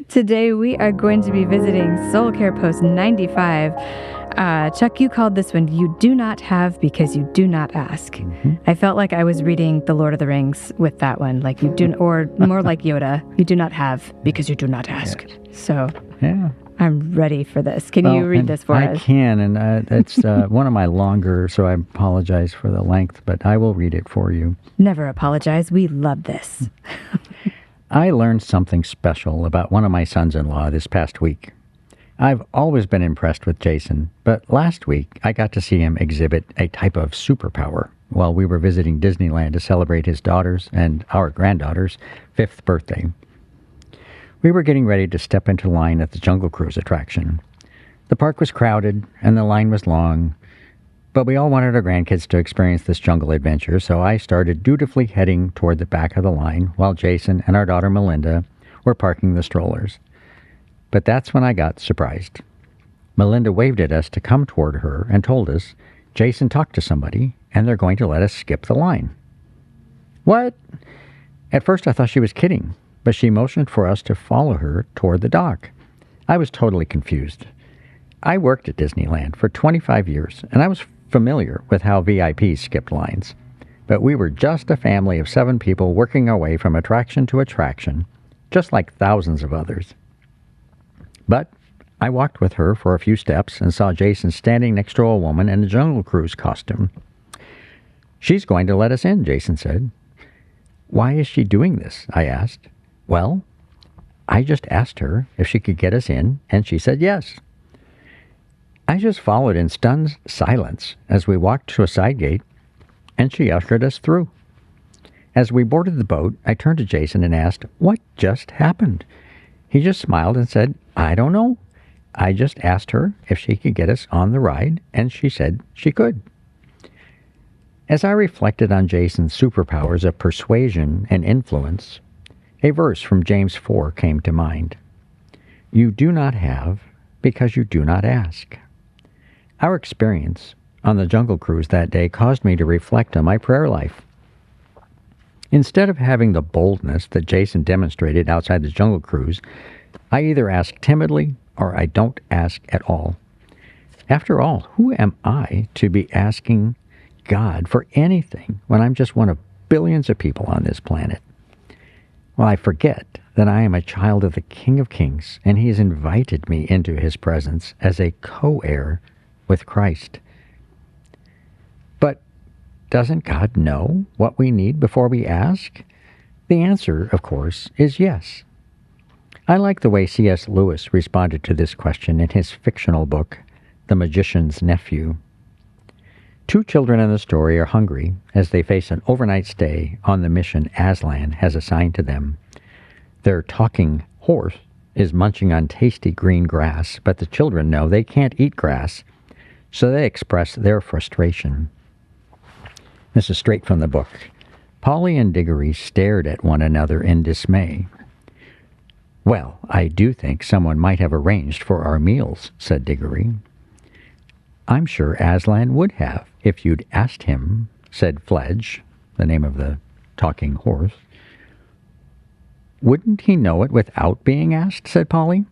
Today we are going to be visiting Soul Care Post 95. Chuck, you called this one "You Do Not Have Because You Do Not Ask." Mm-hmm. I felt like I was reading The Lord of the Rings with that one, like you do, or more like Yoda. You do not have because you do not ask. Yes. So Yeah. I'm ready for this. Can you read this for us? I can, and it's one of my longer, so I apologize for the length, but I will read it for you. Never apologize. We love this. I learned something special about one of my sons-in-law this past week. I've always been impressed with Jason, but last week I got to see him exhibit a type of superpower while we were visiting Disneyland to celebrate his daughter's and our granddaughter's 5th birthday. We were getting ready to step into line at the Jungle Cruise attraction. The park was crowded and the line was long, but we all wanted our grandkids to experience this jungle adventure, so I started dutifully heading toward the back of the line while Jason and our daughter Melinda were parking the strollers. But that's when I got surprised. Melinda waved at us to come toward her and told us Jason talked to somebody and they're going to let us skip the line. What? At first I thought she was kidding, but she motioned for us to follow her toward the dock. I was totally confused. I worked at Disneyland for 25 years, and I was familiar with how VIPs skipped lines. But we were just a family of 7 people working our way from attraction to attraction, just like thousands of others. But I walked with her for a few steps and saw Jason standing next to a woman in a Jungle Cruise costume. "She's going to let us in," Jason said. "Why is she doing this?" I asked. "Well, I just asked her if she could get us in, and she said yes." I just followed in stunned silence as we walked to a side gate, and she ushered us through. As we boarded the boat, I turned to Jason and asked, "What just happened?" He just smiled and said, "I don't know. I just asked her if she could get us on the ride, and she said she could." As I reflected on Jason's superpowers of persuasion and influence, a verse from James 4 came to mind. "You do not have because you do not ask." Our experience on the Jungle Cruise that day caused me to reflect on my prayer life. Instead of having the boldness that Jason demonstrated outside the Jungle Cruise, I either ask timidly or I don't ask at all. After all, who am I to be asking God for anything when I'm just one of billions of people on this planet? Well, I forget that I am a child of the King of Kings, and he has invited me into his presence as a co-heir with Christ. But doesn't God know what we need before we ask? The answer, of course, is yes. I like the way C.S. Lewis responded to this question in his fictional book, The Magician's Nephew. 2 children in the story are hungry as they face an overnight stay on the mission Aslan has assigned to them. Their talking horse is munching on tasty green grass, but the children know they can't eat grass, so they express their frustration. This is straight from the book. Polly and Diggory stared at one another in dismay. "Well, I do think someone might have arranged for our meals," said Diggory. "I'm sure Aslan would have, if you'd asked him," said Fledge, the name of the talking horse. "Wouldn't he know it without being asked?" said Polly.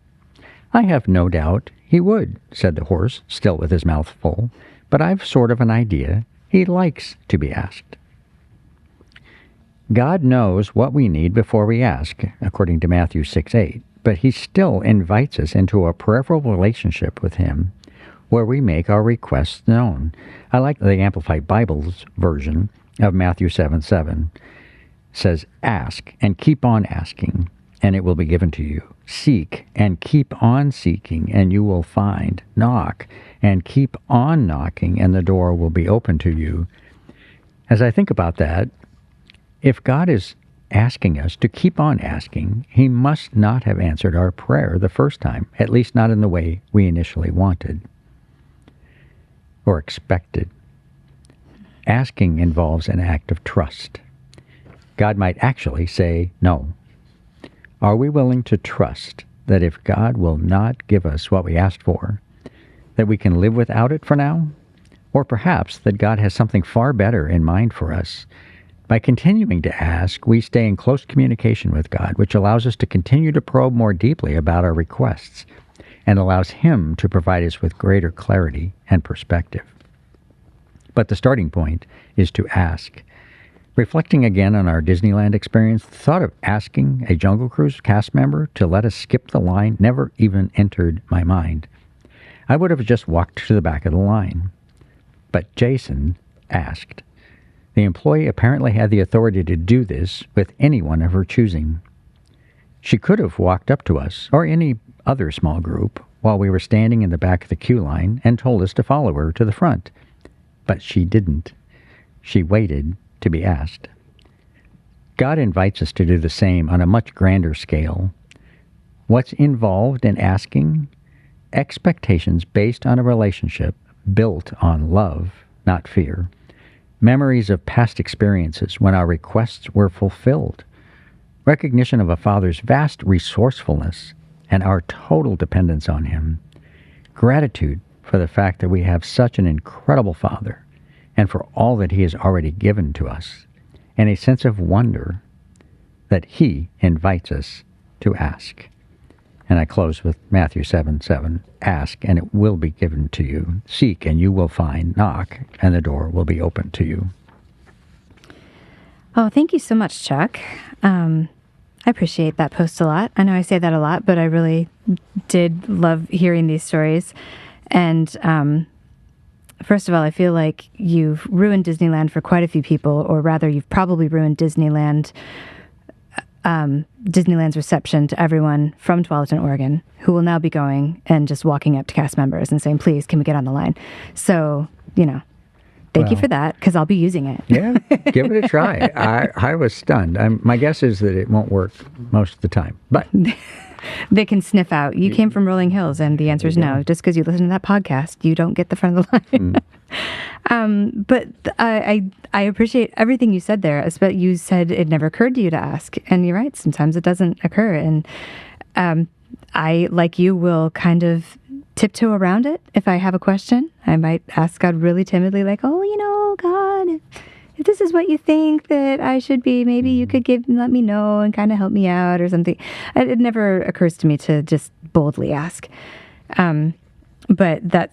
"I have no doubt he would," said the horse, still with his mouth full, "but I've sort of an idea he likes to be asked." God knows what we need before we ask, according to Matthew 6:8, but he still invites us into a prayerful relationship with him where we make our requests known. I like the Amplified Bible's version of Matthew 7:7. It says, "Ask and keep on asking, and it will be given to you. Seek and keep on seeking, and you will find. Knock and keep on knocking, and the door will be open to you." As I think about that, if God is asking us to keep on asking, he must not have answered our prayer the first time, at least not in the way we initially wanted or expected. Asking involves an act of trust. God might actually say no. Are we willing to trust that if God will not give us what we asked for, that we can live without it for now? Or perhaps that God has something far better in mind for us, By continuing to ask, we stay in close communication with God, which allows us to continue to probe more deeply about our requests and allows Him to provide us with greater clarity and perspective. But the starting point is to ask. Reflecting again on our Disneyland experience, the thought of asking a Jungle Cruise cast member to let us skip the line never even entered my mind. I would have just walked to the back of the line. But Jason asked. The employee apparently had the authority to do this with anyone of her choosing. She could have walked up to us, or any other small group, while we were standing in the back of the queue line and told us to follow her to the front. But she didn't. She waited to be asked. God invites us to do the same on a much grander scale. What's involved in asking? Expectations based on a relationship built on love, not fear. Memories of past experiences when our requests were fulfilled. Recognition of a Father's vast resourcefulness and our total dependence on Him. Gratitude for the fact that we have such an incredible Father and for all that He has already given to us. And a sense of wonder that He invites us to ask. And I close with Matthew 7:7. Ask, and it will be given to you. Seek, and you will find. Knock, and the door will be opened to you. Oh, thank you so much, Chuck. I appreciate that post a lot. I know I say that a lot, but I really did love hearing these stories. And first of all, I feel like you've ruined Disneyland for quite a few people, or rather, you've probably ruined Disneyland's reception to everyone from Tualatin, Oregon, who will now be going and just walking up to cast members and saying, please, can we get on the line? So, thank you for that, because I'll be using it. Yeah, give it a try. I was stunned. My guess is that it won't work most of the time, but... They can sniff out, you came from Rolling Hills, and the answer is no. Just because you listen to that podcast, you don't get the front of the line. But I appreciate everything you said there. You said it never occurred to you to ask. And you're right, sometimes it doesn't occur. And I, like you, will kind of tiptoe around it. If I have a question, I might ask God really timidly, like, God, if this is what you think that I should be, maybe you could let me know and kind of help me out or something. It never occurs to me to just boldly ask. But that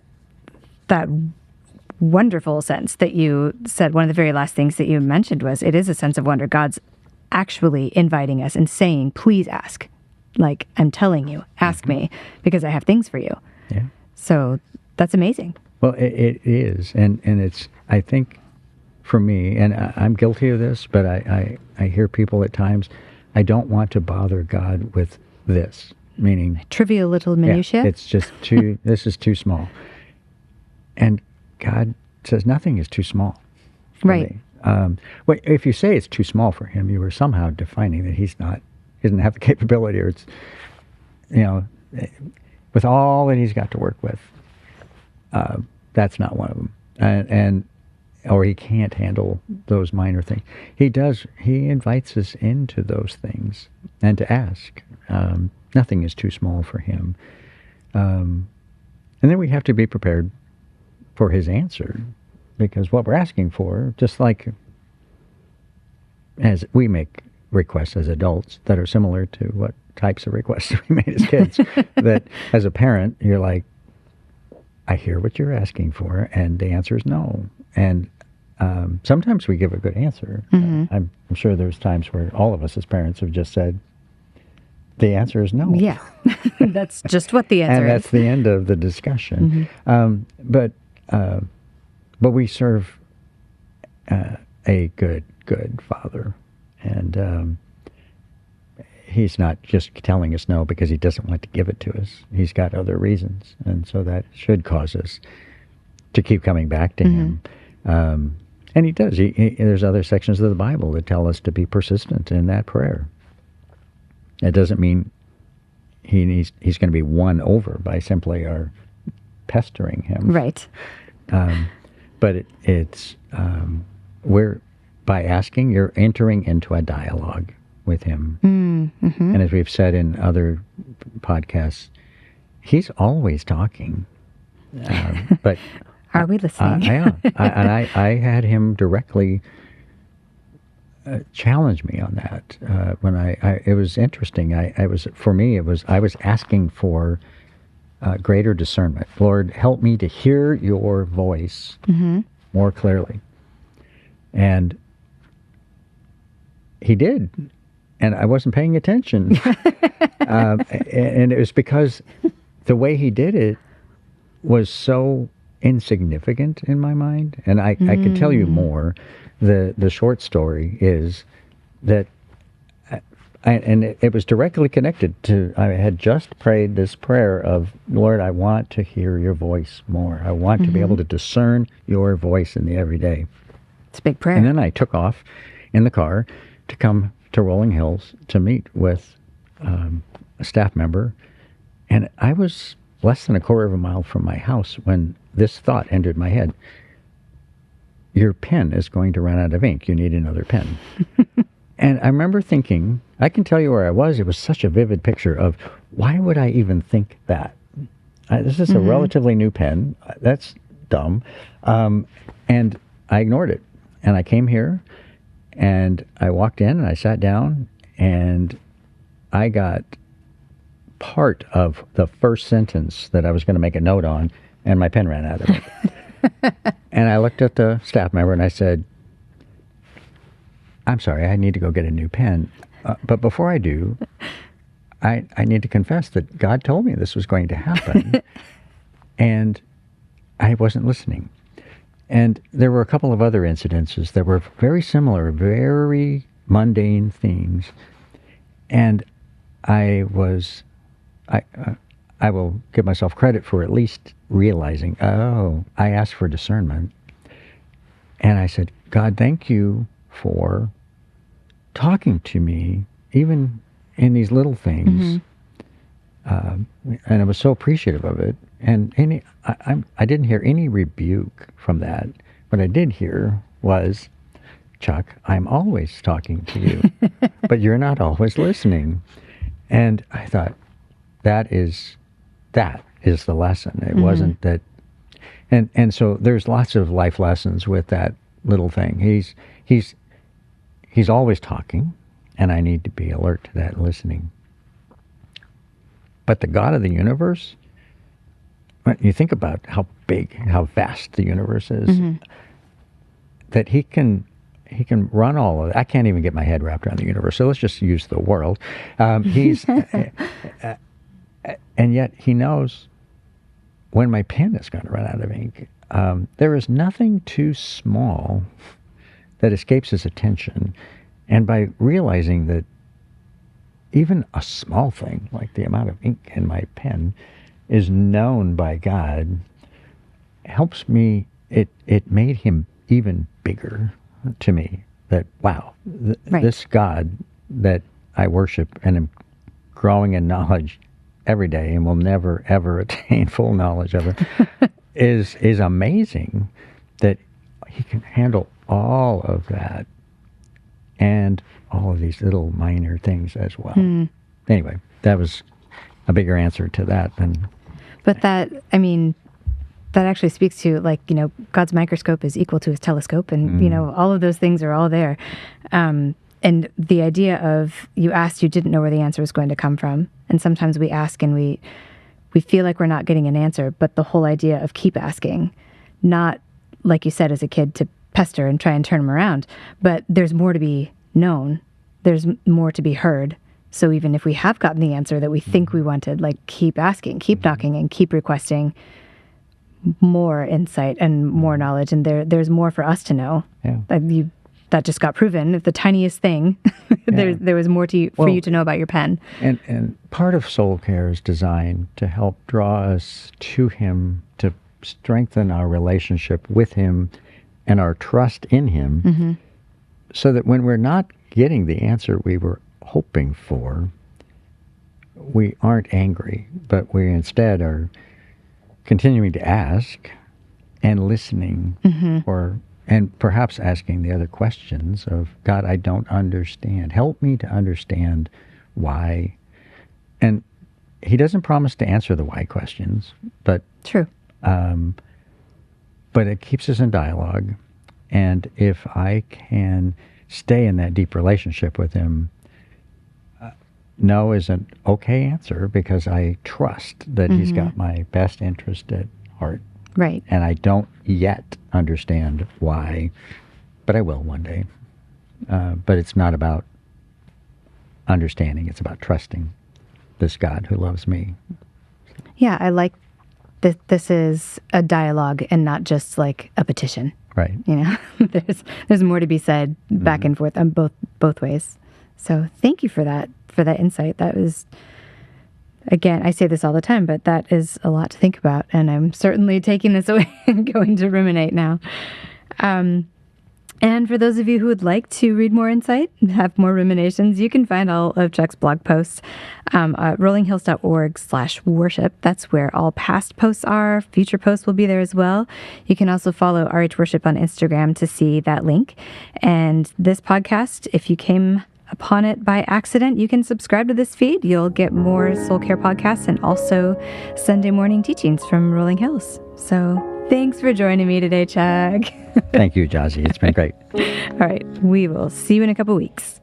wonderful sense that you said, one of the very last things that you mentioned was, it is a sense of wonder. God's actually inviting us and saying, please ask. Like, I'm telling you, ask me, because I have things for you. Yeah. So that's amazing. Well, it is. And it's, I think, for me, and I'm guilty of this, but I hear people at times, I don't want to bother God with this, meaning... Trivial little minutiae? Yeah, it's just this is too small. And God says nothing is too small for right. me. Well, if you say it's too small for Him, you are somehow defining that He doesn't have the capability, or it's, with all that He's got to work with, that's not one of them. Or He can't handle those minor things. He invites us into those things and to ask. Nothing is too small for Him. And then we have to be prepared for His answer, because what we're asking for, just like as we make requests as adults that are similar to what types of requests we made as kids, that as a parent, you're like, I hear what you're asking for, and the answer is no. And sometimes we give a good answer. Mm-hmm. I'm sure there's times where all of us as parents have just said, the answer is no. Yeah, that's just what the answer is. And that's the end of the discussion. Mm-hmm. But we serve a good Father. And He's not just telling us no because He doesn't want to give it to us. He's got other reasons. And so that should cause us to keep coming back to Him. And He does. There's other sections of the Bible that tell us to be persistent in that prayer. It doesn't mean he's going to be won over by simply our pestering Him. Right. But it's by asking, you're entering into a dialogue with Him. Mm-hmm. And as we've said in other podcasts, He's always talking. But are we listening? I am. I had Him directly challenged me on that. When it was interesting. For me, I was asking for greater discernment. Lord, help me to hear your voice more clearly. And he did. And I wasn't paying attention. And it was because the way he did it was so insignificant in my mind. And I could tell you more. The short story is that, it was directly connected to, I had just prayed this prayer of, Lord, I want to hear your voice more. I want to be able to discern your voice in the everyday. It's a big prayer. And then I took off in the car to come to Rolling Hills to meet with a staff member. And I was less than a quarter of a mile from my house when this thought entered my head. Your pen is going to run out of ink. You need another pen. And I remember thinking, I can tell you where I was. It was such a vivid picture of, why would I even think that? This is a relatively new pen. That's dumb. And I ignored it. And I came here, and I walked in, and I sat down, and I got part of the first sentence that I was going to make a note on, and my pen ran out of it. And I looked at the staff member, and I said, I'm sorry, I need to go get a new pen. But before I do, I need to confess that God told me this was going to happen. And I wasn't listening. And there were a couple of other incidences that were very similar, very mundane themes. And I will give myself credit for at least realizing, I asked for discernment. And I said, God, thank you for talking to me, even in these little things. And I was so appreciative of it. And I didn't hear any rebuke from that. What I did hear was, Chuck, I'm always talking to you, but you're not always listening. And I thought, that is the lesson. It wasn't that. And so there's lots of life lessons with that little thing. He's always talking, and I need to be alert to that, listening. But the God of the universe, when you think about how big, how vast the universe is, that he can run all of it. I can't even get my head wrapped around the universe, so let's just use the world. He's and yet he knows when my pen is going to run out of ink. There is nothing too small that escapes his attention. And by realizing that even a small thing, like the amount of ink in my pen, is known by God, helps me, it made him even bigger to me. That, wow, this God that I worship and am growing in knowledge every day and will never, ever attain full knowledge of it, is amazing, that he can handle all of that and all of these little minor things as well. Anyway, that was a bigger answer to that than... But that actually speaks to, God's microscope is equal to his telescope, and, all of those things are all there. And the idea of, you asked, you didn't know where the answer was going to come from. And sometimes we ask and we feel like we're not getting an answer, but the whole idea of keep asking, not, like you said as a kid, to pester and try and turn them around, but there's more to be known. There's more to be heard. So even if we have gotten the answer that we think we wanted, keep asking, keep knocking, and keep requesting more insight and more knowledge. And there's more for us to know. Yeah. That just got proven. If the tiniest thing, there was more for you to know about your pen. And part of Soul Care is designed to help draw us to him, to strengthen our relationship with him and our trust in him, so that when we're not getting the answer we were hoping for, we aren't angry, but we instead are continuing to ask and listening, and perhaps asking the other questions of, God, I don't understand. Help me to understand why. And he doesn't promise to answer the why questions, but true. But it keeps us in dialogue. And if I can stay in that deep relationship with him, no is an okay answer because I trust that he's got my best interest at heart. Right. And I don't yet understand why, but I will one day. But it's not about understanding. It's about trusting this God who loves me. Yeah, I like that this is a dialogue and not just like a petition. Right. You know, there's more to be said back and forth on both ways. So thank you for that insight. That was, again, I say this all the time, but that is a lot to think about, and I'm certainly taking this away and going to ruminate now. And for those of you who would like to read more insight and have more ruminations, you can find all of Chuck's blog posts at rollinghills.org/worship. That's where all past posts are. Future posts will be there as well. You can also follow RH Worship on Instagram to see that link. And this podcast, if you came upon it by accident, you can subscribe to this feed. You'll get more soul care podcasts and also Sunday morning teachings from Rolling Hills. So thanks for joining me today, Chuck. Thank you, Jazzy. It's been great. All right. We will see you in a couple weeks.